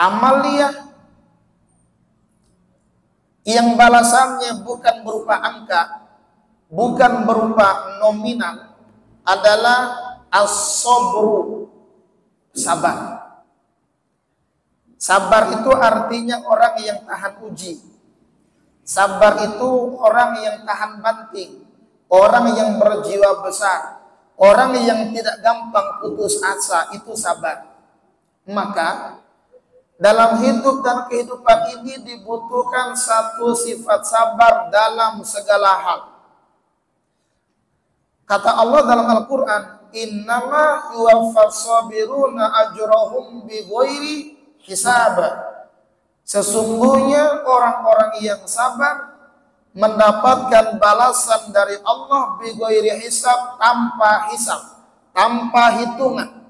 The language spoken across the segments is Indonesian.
Amaliyah yang balasannya bukan berupa angka, bukan berupa nominal, adalah as-sabru, sabar. Sabar itu artinya orang yang tahan uji. Sabar itu orang yang tahan banting, orang yang berjiwa besar, orang yang tidak gampang putus asa, itu sabar. Maka dalam hidup dan kehidupan ini dibutuhkan satu sifat sabar dalam segala hal. Kata Allah dalam Al-Quran, innama yuwaffas sabiruna ajrahum bighairi hisab. Sesungguhnya orang-orang yang sabar mendapatkan balasan dari Allah bighairi hisab, tanpa hisab, tanpa hitungan.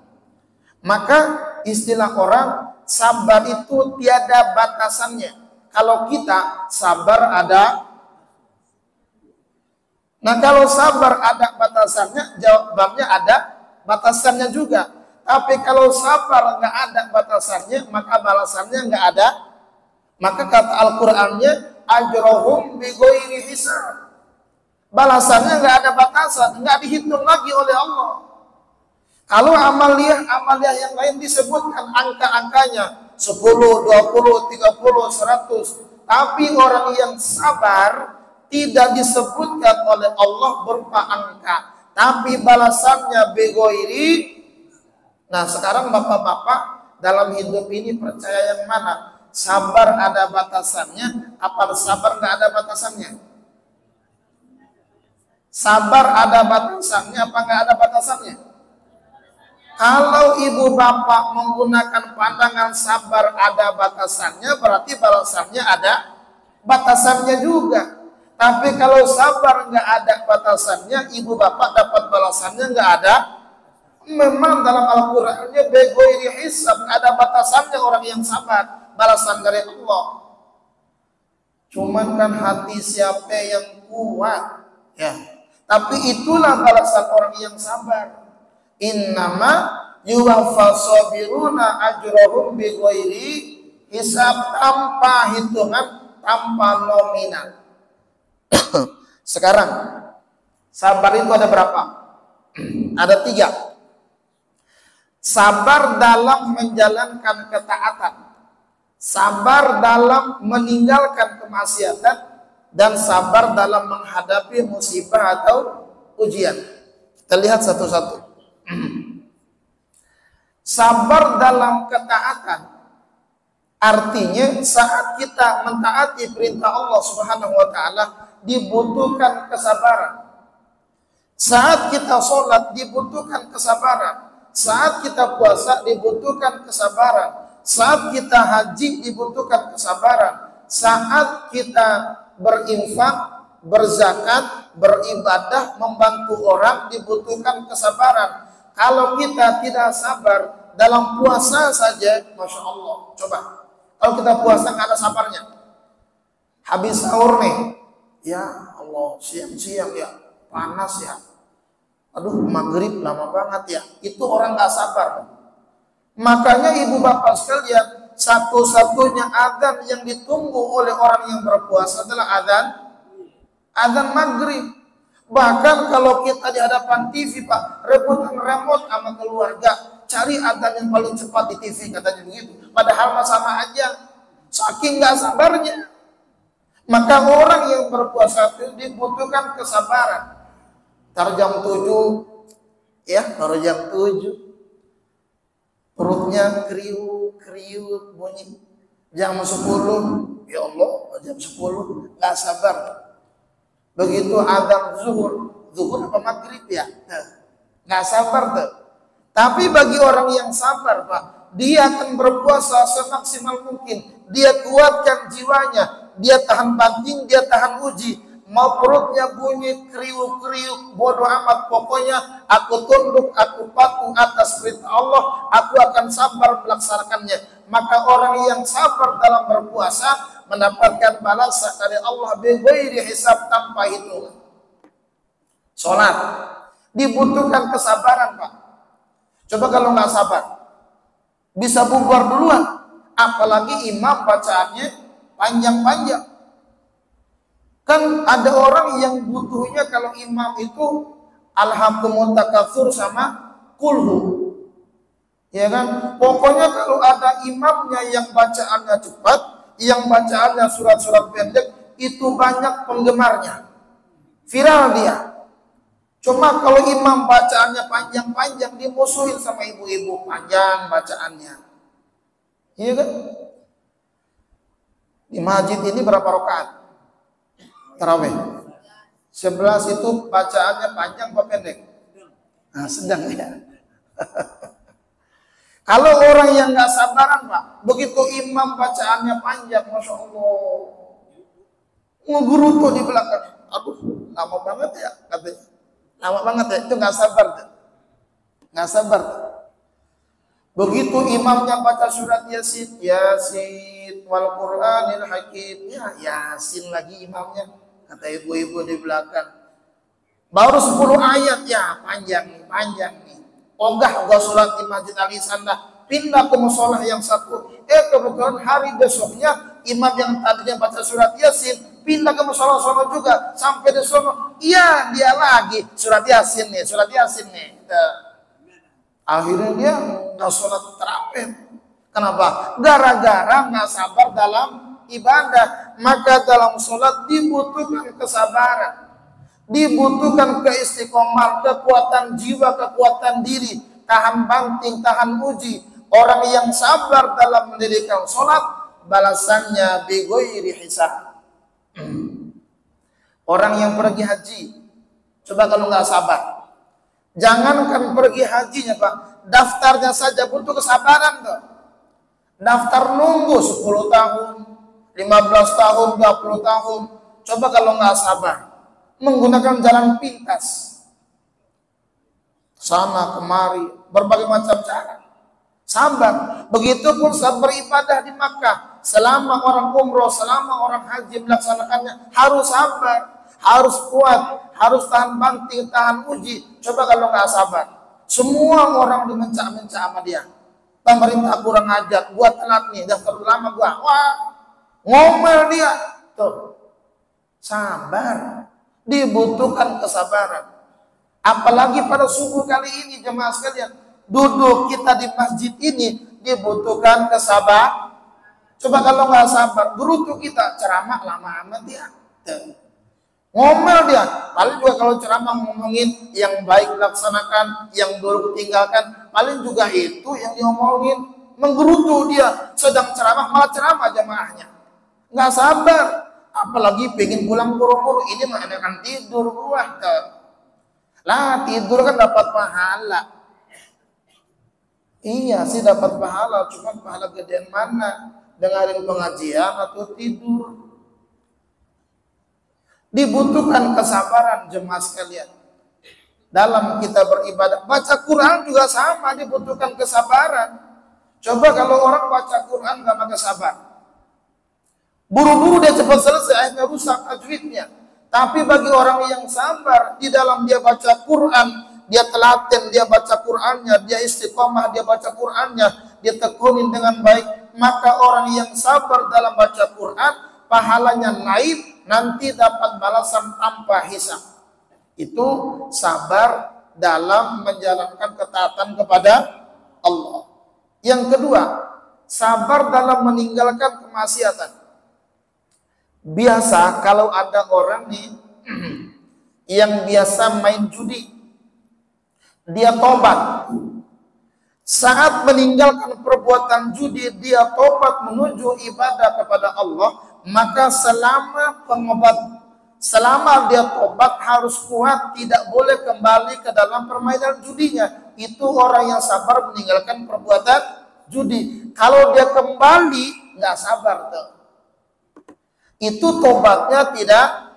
Maka istilah orang sabar itu tiada batasannya. Kalau kita sabar ada. Nah, kalau sabar ada batasannya, jawabannya ada batasannya juga. Tapi kalau sabar nggak ada batasannya, maka balasannya nggak ada. Maka kata Al-Qur'annya ajrohum bighairi hisab. Balasannya nggak ada batasan, nggak dihitung lagi oleh Allah. Kalau amaliyah yang lain disebutkan angka-angkanya 10, 20, 30, 100. Tapi orang yang sabar tidak disebutkan oleh Allah berupa angka, tapi balasannya bighairi. Nah, sekarang bapak-bapak dalam hidup ini percaya yang mana? Sabar ada batasannya, apa sabar nggak ada batasannya? Sabar ada batasannya, apa nggak ada batasannya? Kalau ibu bapak menggunakan pandangan sabar ada batasannya, berarti balasannya ada batasannya juga. Tapi kalau sabar nggak ada batasannya, ibu bapak dapat balasannya nggak ada. Memang dalam Al-Qur'annya bighairi hisab, ada batasannya orang yang sabar, balasan dari Allah. Cuman kan hati siapa yang kuat, ya. Tapi itulah balasan orang yang sabar. Innama yuwaffas sabiruna ajrahum bighairi hisab, tanpa hitungan, tanpa nominal. Sekarang sabar itu ada berapa? Ada 3. Sabar dalam menjalankan ketaatan, sabar dalam meninggalkan kemaksiatan, dan sabar dalam menghadapi musibah atau ujian. Kita lihat satu-satu. Sabar dalam ketaatan artinya saat kita mentaati perintah Allah Subhanahu wa taala dibutuhkan kesabaran. Saat kita sholat dibutuhkan kesabaran. Saat kita puasa dibutuhkan kesabaran. Saat kita haji dibutuhkan kesabaran. Saat kita berinfak, berzakat, beribadah, membantu orang dibutuhkan kesabaran. Kalau kita tidak sabar dalam puasa saja, Masya Allah, coba. Kalau kita puasa nggak ada sabarnya, habis sahur nih, ya Allah, siang-siang ya, panas ya, aduh maghrib lama banget ya, itu orang nggak sabar. Makanya ibu bapak sekalian, satu-satunya adzan yang ditunggu oleh orang yang berpuasa adalah adzan maghrib. Bahkan kalau kita di hadapan TV, Pak, rebutan remote sama keluarga, cari adzan yang paling cepat di TV, katanya begitu. Padahal sama aja, saking nggak sabarnya. Maka orang yang berpuasa itu dibutuhkan kesabaran. Tar jam 7, ya, baru jam 7, perutnya kriuk bunyi. Jam 10, ya Allah, jam 10 nggak sabar. Begitu adzan zuhur apa maghrib ya, nggak sabar tuh. Tapi bagi orang yang sabar, Pak, dia akan berpuasa semaksimal mungkin. Dia kuatkan jiwanya, dia tahan banting, dia tahan uji. Mau perutnya bunyi kriuk-kriuk, bodoh amat, pokoknya aku tunduk, aku patuh atas perintah Allah, aku akan sabar melaksanakannya. Maka orang yang sabar dalam berpuasa mendapatkan balasan dari Allah bighairi hisab, tanpa hitungan. Sholat dibutuhkan kesabaran, Pak. Coba kalau nggak sabar, bisa bubar duluan. apalagi imam bacaannya panjang-panjang. Kan ada orang yang butuhnya kalau imam itu alhaqumut takatsur sama kulhu. Ya kan? Pokoknya kalau ada imamnya yang bacaannya cepat, yang bacaannya surat-surat pendek, itu banyak penggemarnya. Viral dia. Cuma kalau imam bacaannya panjang-panjang, dimusuhin sama ibu-ibu, panjang bacaannya. Iya kan? Di masjid ini berapa rakaat tarawih? 11 itu bacaannya panjang apa pendek? Nah, sedang ya. Kalau orang yang nggak sabaran, Pak, begitu imam bacaannya panjang, Masya Allah, ngegerutu di belakang. Aduh, lama banget ya, katanya. Lama banget ya, itu nggak sabar. Nggak sabar. Begitu imamnya baca surat Yasin, Yasin wal Qur'anil Hakim, ya Yasin lagi imamnya, kata ibu-ibu di belakang. Baru 10 ayat, ya panjang nih. Ogah sholat di Masjid Al-Ihsan dah, pindah ke musola yang satu. Kebetulan hari besoknya imam yang tadinya baca surat Yasin pindah ke musola sono juga, sampai di sono, iya dia lagi surat Yasin nih. Akhirnya dia nggak sholat tarawih. Kenapa? Gara-gara nggak sabar dalam ibadah. Maka dalam sholat dibutuhkan kesabaran, dibutuhkan keistiqomah, kekuatan jiwa, kekuatan diri, tahan banting, tahan uji. Orang yang sabar dalam mendirikan sholat, balasannya bighairi hisab. Orang yang pergi haji, coba kalau nggak sabar, jangankan pergi hajinya, Pak, daftarnya saja butuh kesabaran tuh. Daftar nunggu 10 tahun, 15 tahun, 20 tahun. Coba kalau nggak sabar, menggunakan jalan pintas, sana kemari, berbagai macam cara. Sabar. Begitupun saat beribadah di Makkah, selama orang umroh, selama orang haji melaksanakannya, harus sabar, harus kuat, harus tahan banting, tahan uji. Coba kalau nggak sabar, semua orang dimencak-mencak sama dia. Pemerintah kurang ajar, gua telat nih, daftar ulama gua, wah, ngomel dia. Tuh, sabar, dibutuhkan kesabaran. Apalagi pada subuh kali ini, jemaah sekalian, duduk kita di masjid ini dibutuhkan kesabaran. Coba kalau nggak sabar, gerutu kita, ceramah lama amat dia. Ngomel dia. Paling juga kalau ceramah ngomongin yang baik laksanakan, yang buruk tinggalkan, paling juga itu yang diomongin. Menggerutu dia, sedang ceramah malah ceramah jamaahnya. Nggak sabar, apalagi pengen pulang buru-buru. Ini mah enakan tidur buah. Lah tidur kan dapat pahala. Iya sih dapat pahala, cuma pahala gedean mana? Dengerin pengajian atau tidur? Dibutuhkan kesabaran jemaah sekalian. Dalam kita beribadah, baca Quran juga sama, dibutuhkan kesabaran. Coba kalau orang baca Quran nggak pakai sabar, buru-buru dia cepat selesai, akhirnya rusak tajwidnya. Tapi bagi orang yang sabar, di dalam dia baca Quran, dia telaten, dia baca Qur'annya, dia istiqomah, dia baca Qur'annya, dia tekunin dengan baik, maka orang yang sabar dalam baca Qur'an, pahalanya naik, nanti dapat balasan tanpa hisab. Itu sabar dalam menjalankan ketaatan kepada Allah. Yang kedua, sabar dalam meninggalkan kemaksiatan. Biasa kalau ada orang nih yang biasa main judi, dia tobat. Saat meninggalkan perbuatan judi, dia tobat menuju ibadah kepada Allah. Maka selama dia tobat harus kuat, tidak boleh kembali ke dalam permainan judinya. Itu orang yang sabar meninggalkan perbuatan judi. Kalau dia kembali, nggak sabar tuh. Itu tobatnya tidak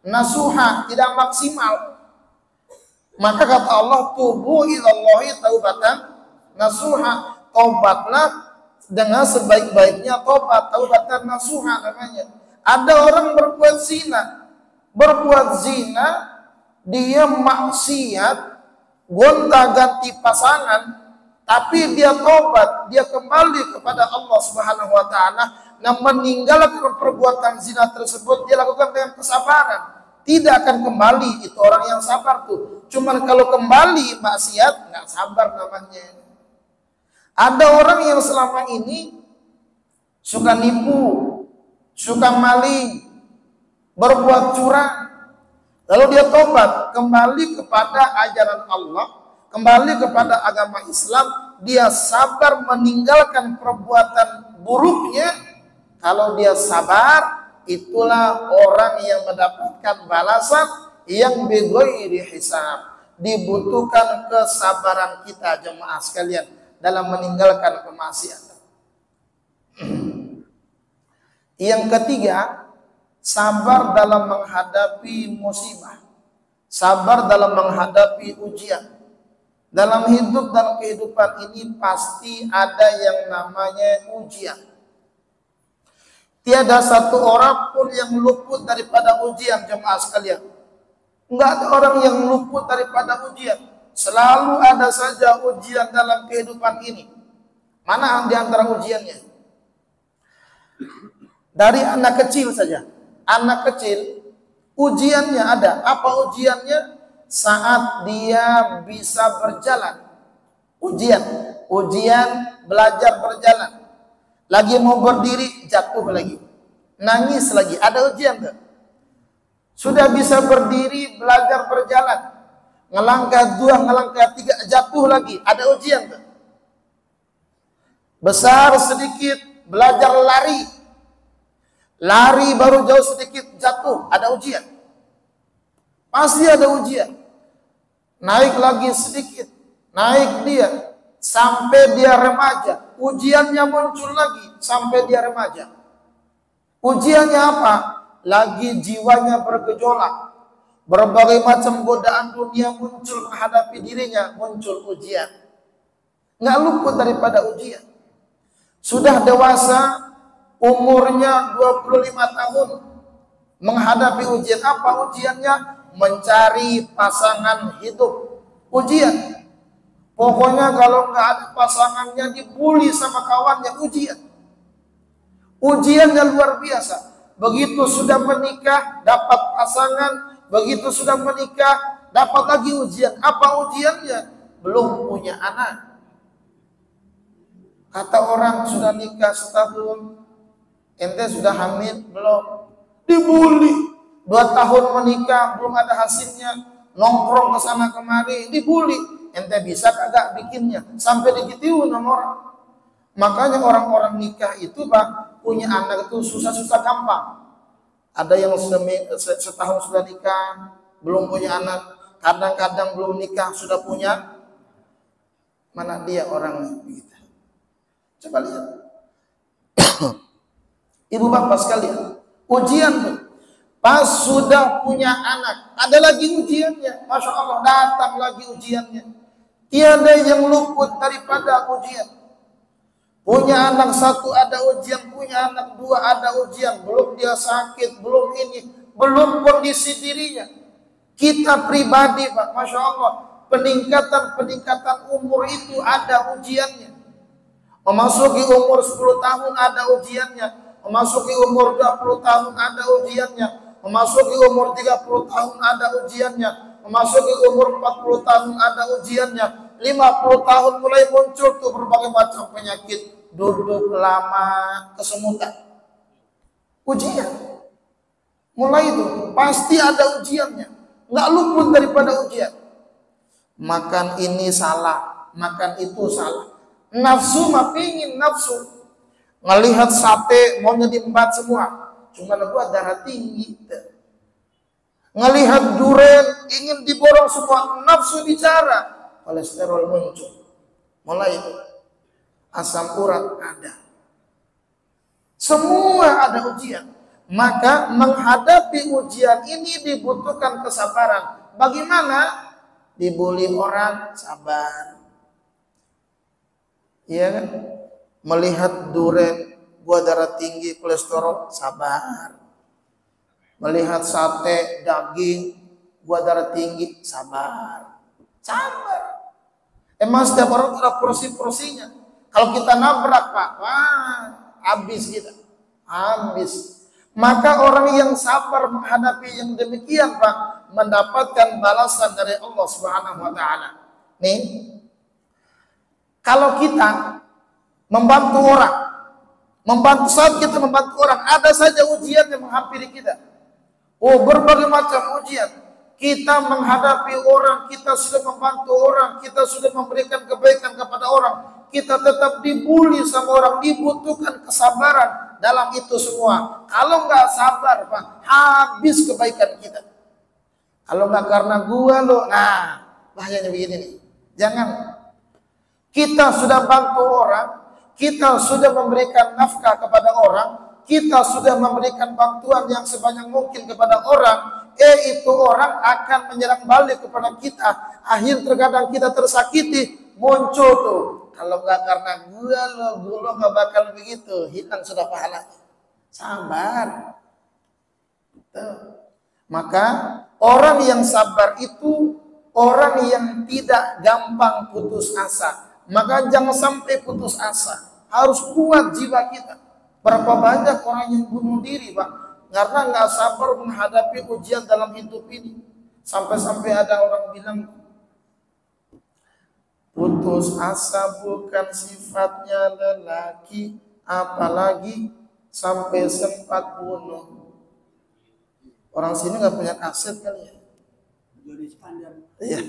nasuha, tidak maksimal. Maka kata Allah, tubu ilallahi taubatan nasuha. Tobatlah dengan sebaik-baiknya tobat, taubatan nasuha namanya. Ada orang berbuat zina, dia maksiat, gonta-ganti pasangan, tapi dia tobat, dia kembali kepada Allah Subhanahu wa taala dan meninggalkan perbuatan zina tersebut, dia lakukan dengan kesabaran, tidak akan kembali. Itu orang yang sabar tuh. Cuman kalau kembali maksiat, nggak sabar namanya. Ada orang yang selama ini suka nipu, suka maling, berbuat curang, lalu dia tobat, kembali kepada ajaran Allah, kembali kepada agama Islam, dia sabar meninggalkan perbuatan buruknya. Kalau dia sabar, itulah orang yang mendapatkan balasan yang bighairi hisab. Dibutuhkan kesabaran kita jemaah sekalian dalam meninggalkan kemaksiatan. Yang ketiga, sabar dalam menghadapi musibah, sabar dalam menghadapi ujian. Dalam hidup dan kehidupan ini pasti ada yang namanya ujian. Tiada satu orang pun yang luput daripada ujian jemaah sekalian. Enggak ada orang yang luput daripada ujian. Selalu ada saja ujian dalam kehidupan ini. Mana di antara ujiannya? Dari anak kecil saja. Anak kecil, ujiannya ada. Apa ujiannya? Saat dia bisa berjalan. Ujian belajar berjalan. Lagi mau berdiri, jatuh lagi. Nangis lagi. Ada ujian tuh. Sudah bisa berdiri, belajar berjalan. Ngelangkah 2, ngelangkah 3, jatuh lagi. Ada ujian tuh. Besar sedikit, belajar lari. Lari baru jauh sedikit, jatuh. Ada ujian. Pasti ada ujian. Naik lagi sedikit. Naik dia. Sampai dia remaja. Ujiannya muncul lagi. Sampai dia remaja. Ujiannya apa? Lagi jiwanya bergejolak. Berbagai macam godaan dunia muncul menghadapi dirinya. Muncul ujian. Nggak luput daripada ujian. Sudah dewasa, umurnya 25 tahun. Menghadapi ujian. Apa ujiannya? Mencari pasangan hidup. Ujian. Pokoknya kalau nggak ada pasangannya, dibully sama kawannya. Ujian. Ujiannya luar biasa. Begitu sudah menikah, dapat pasangan. Begitu sudah menikah, dapat lagi ujian. Apa ujiannya? Belum punya anak. Kata orang sudah nikah setahun, ente sudah hamil? Belum. Dibully. 2 tahun menikah, belum ada hasilnya. Nongkrong ke sana kemari, dibully. Ente bisa kagak bikinnya? Sampai digituin sama orang. Makanya orang-orang nikah itu Pak, punya anak itu susah-susah gampang. Ada yang setahun sudah nikah, belum punya anak. Kadang-kadang belum nikah, sudah punya. Mana dia orangnya? Begitu. Coba lihat. Ibu bapak sekalian, ujian tuh. Pas sudah punya anak, ada lagi ujiannya. Masya Allah, datang lagi ujiannya. Tiada yang luput daripada ujian. Punya anak 1 ada ujian, punya anak 2 ada ujian. Belum dia sakit, belum ini, belum kondisi dirinya. Kita pribadi Pak, Masya Allah, peningkatan umur itu ada ujiannya. Memasuki umur 10 tahun ada ujiannya. Memasuki umur 20 tahun ada ujiannya. Memasuki umur 30 tahun ada ujiannya. Memasuki umur 40 tahun ada ujiannya. 50 tahun mulai muncul tuh berbagai macam penyakit. Duduk lama, kesemutan. Ujian. Mulai itu pasti ada ujiannya. Nggak luput daripada ujian. Makan ini salah, makan itu salah. Nafsu mah pingin nafsu. Ngelihat sate maunya diembat semua. Cuma gua darah tinggi. Ngelihat durian ingin diborong semua. Nafsu bicara. Kolesterol muncul. Mulai itu. Asam urat ada. Semua ada ujian. Maka menghadapi ujian ini dibutuhkan kesabaran. Bagaimana? Dibully orang, sabar. Iya kan? Melihat durian, gua darah tinggi, kolesterol, sabar. Melihat sate, daging, gua darah tinggi, sabar. Sabar. Emang setiap orang ada porsi-porsinya. Kalau kita nabrak Pak, wah, habis kita. Habis. Maka orang yang sabar menghadapi yang demikian Pak, mendapatkan balasan dari Allah Subhanahu wa taala. Nih, kalau kita membantu orang, saat kita membantu orang, ada saja ujian yang menghampiri kita. Oh, berbagai macam ujian. Kita menghadapi orang, kita sudah membantu orang, kita sudah memberikan kebaikan kepada orang, kita tetap dibully sama orang, dibutuhkan kesabaran dalam itu semua. Kalau nggak sabar Pak, habis kebaikan kita. Kalau nggak karena gua lo, nah bahayanya begini nih. Jangan. Kita sudah bantu orang, kita sudah memberikan nafkah kepada orang, kita sudah memberikan bantuan yang sebanyak mungkin kepada orang, itu orang akan menyerang balik kepada kita. Akhir terkadang kita tersakiti, muncul tuh. Kalau nggak karena gua nggak bakal begitu, hilang sudah pahalanya. Sabar. Tuh. Maka orang yang sabar itu orang yang tidak gampang putus asa. Maka jangan sampai putus asa. Harus kuat jiwa kita. Berapa banyak orang yang bunuh diri Pak, karena nggak sabar menghadapi ujian dalam hidup ini. Sampai-sampai ada orang bilang, putus asa bukan sifatnya lelaki, apalagi sampai sempat bunuh. Orang sini nggak punya kaset kali ya? Iya.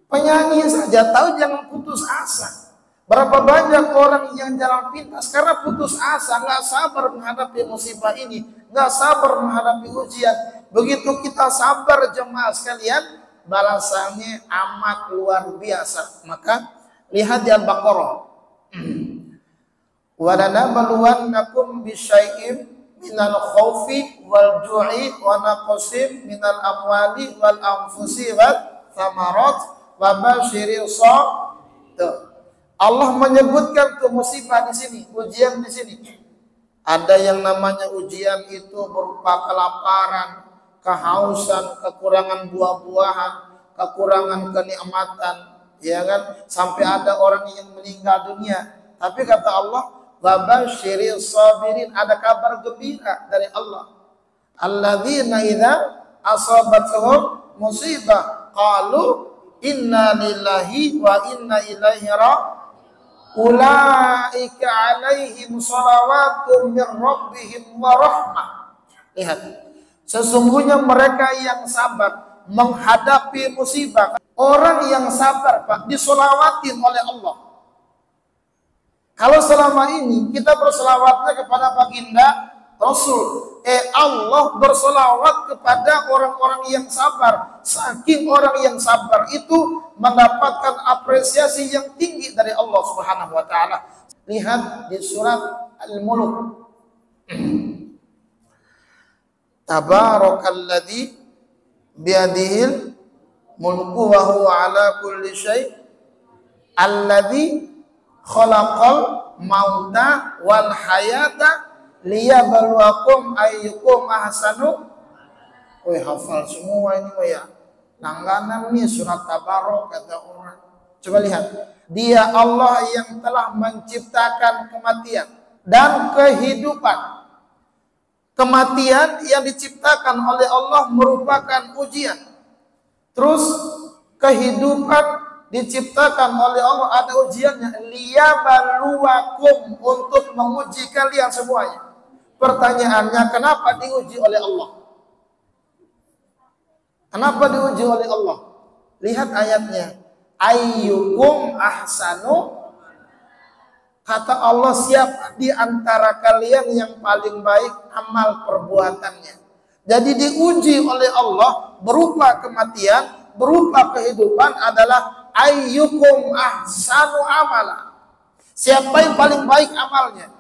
Penyanyi saja tahu jangan putus asa. Berapa banyak orang yang jalan pintas karena putus asa, nggak sabar menghadapi musibah ini, nggak sabar menghadapi ujian. Begitu kita sabar jemaah sekalian, balasannya amat luar biasa. Maka lihat di Al-Baqarah. Walanabluwannakum bisyai'im minal khaufi wal ju'i wa naqsim minal amwali wal anfusi wat thamarat wa basyiril sabir. Allah menyebutkan tuh musibah di sini, ujian di sini. Ada yang namanya ujian itu berupa kelaparan, kehausan, kekurangan buah-buahan, kekurangan kenikmatan, ya kan? Sampai ada orang yang meninggal dunia. Tapi kata Allah, wa basyiril sabirin, ada kabar gembira dari Allah. Alladzina idza asabatuhum musibah qalu inna lillahi wa inna ilaihi raji'un. Ulaika alaihim salawatun min rabbihim wa rahmah. Lihat, sesungguhnya mereka yang sabar menghadapi musibah. Orang yang sabar Pak, disolawatin oleh Allah. Kalau selama ini kita bersolawatnya kepada baginda Rasul, Allah bersolawat kepada orang-orang yang sabar. Saking orang yang sabar itu mendapatkan apresiasi yang tinggi dari Allah Subhanahu wa taala. Lihat di surat Al-Mulk. Tabarakalladzi biyadihil mulku wa huwa ala kulli syai' alladzi khalaqal mauta wal hayata liyabluwakum ayyukum ahsanu. Woi, hafal semua ini ya. Langganan nih surat Tabarok kata orang. Coba lihat. Dia Allah yang telah menciptakan kematian dan kehidupan. Kematian yang diciptakan oleh Allah merupakan ujian. Terus kehidupan diciptakan oleh Allah ada ujiannya. Liyabluwakum, untuk menguji kalian semuanya. Pertanyaannya, kenapa diuji oleh Allah? Kenapa diuji oleh Allah? Lihat ayatnya. Ayyukum ahsanu. Kata Allah, siapa di antara kalian yang paling baik amal perbuatannya. Jadi diuji oleh Allah berupa kematian, berupa kehidupan adalah ayyukum ahsanu amala. Siapa yang paling baik amalnya?